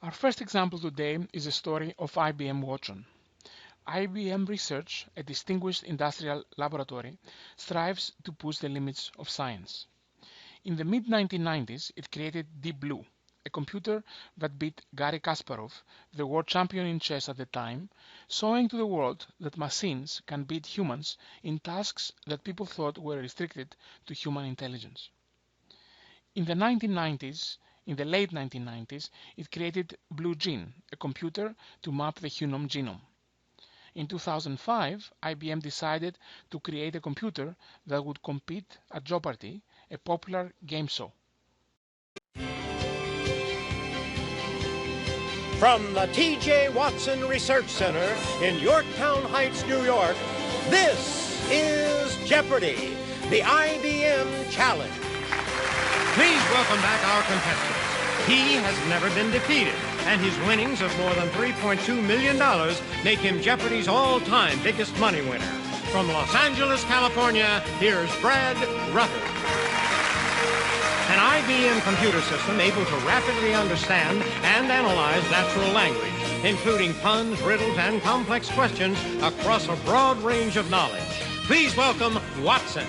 Our first example today is a story of IBM Watson. IBM Research, a distinguished industrial laboratory, strives to push the limits of science. In the mid-1990s, it created Deep Blue, a computer that beat Garry Kasparov, the world champion in chess at the time, showing to the world that machines can beat humans in tasks that people thought were restricted to human intelligence. In the late 1990s, it created Blue Gene, a computer to map the human genome. In 2005, IBM decided to create a computer that would compete at Jeopardy, a popular game show. From the T.J. Watson Research Center in Yorktown Heights, New York, this is Jeopardy, the IBM Challenge. Please welcome back our contestant. He has never been defeated, and his winnings of more than $3.2 million make him Jeopardy's all-time biggest money winner. From Los Angeles, California, here's Brad Rutter. An IBM computer system able to rapidly understand and analyze natural language, including puns, riddles, and complex questions across a broad range of knowledge. Please welcome Watson.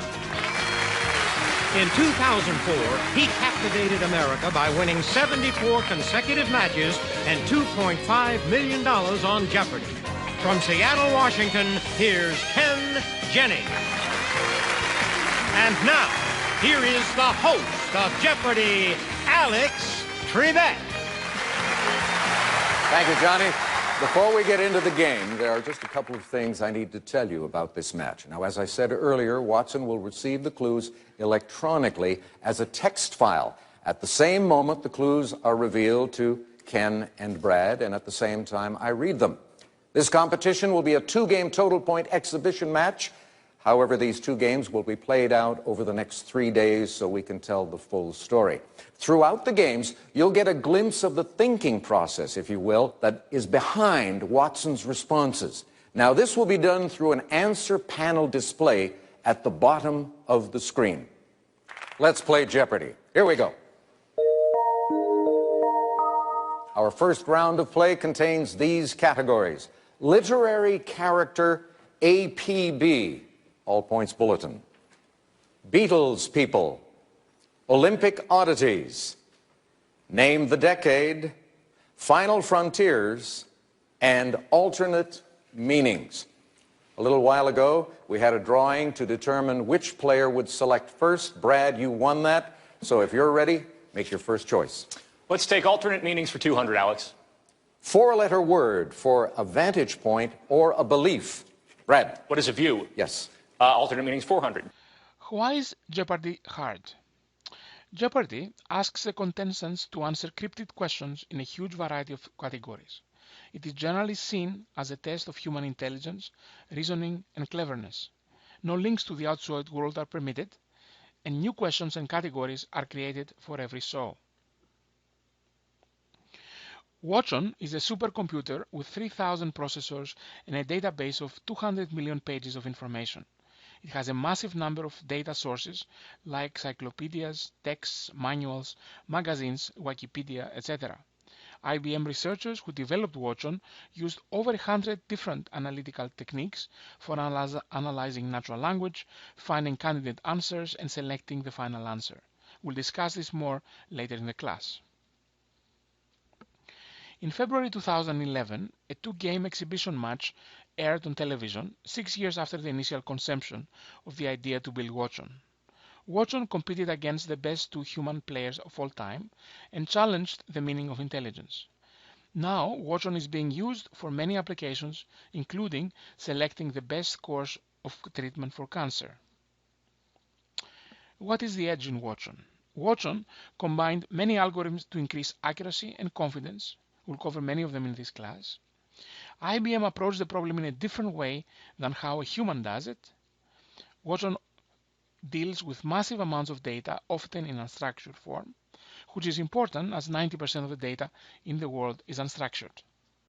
In 2004, he captivated America by winning 74 consecutive matches and $2.5 million on Jeopardy! From Seattle, Washington, here's Ken Jennings. And now, here is the host of Jeopardy, Alex Trebek. Thank you, Johnny. Before we get into the game, there are just a couple of things I need to tell you about this match. Now, as I said earlier, Watson will receive the clues electronically as a text file. At the same moment, the clues are revealed to Ken and Brad, and at the same time, I read them. This competition will be a two-game total point exhibition match. However, these two games will be played out over the next 3 days so we can tell the full story. Throughout the games, you'll get a glimpse of the thinking process, if you will, that is behind Watson's responses. Now, this will be done through an answer panel display at the bottom of the screen. Let's play Jeopardy! Here we go. Our first round of play contains these categories: literary character APB, all points bulletin; Beatles people; Olympic oddities; name the decade; final frontiers; and alternate meanings. A little while ago, we had a drawing to determine which player would select first. Brad, you won that. So if you're ready, make your first choice. Let's take alternate meanings for 200, Alex. Four-letter word for a vantage point or a belief. Brad. What is a view? Yes. Alternate meanings 400. Why is Jeopardy hard? Jeopardy asks the contestants to answer cryptic questions in a huge variety of categories. It is generally seen as a test of human intelligence, reasoning, and cleverness. No links to the outside world are permitted, and new questions and categories are created for every show. Watson is a supercomputer with 3,000 processors and a database of 200 million pages of information. It has a massive number of data sources like encyclopedias, texts, manuals, magazines, Wikipedia, etc. IBM researchers who developed Watson used over 100 different analytical techniques for analyzing natural language, finding candidate answers, and selecting the final answer. We'll discuss this more later in the class. In February 2011, a two-game exhibition match aired on television 6 years after the initial conception of the idea to build Watson. Watson competed against the best two human players of all time and challenged the meaning of intelligence. Now, Watson is being used for many applications, including selecting the best course of treatment for cancer. What is the edge in Watson? Watson combined many algorithms to increase accuracy and confidence. We'll cover many of them in this class. IBM approached the problem in a different way than how a human does it. Watson deals with massive amounts of data, often in unstructured form, which is important as 90% of the data in the world is unstructured.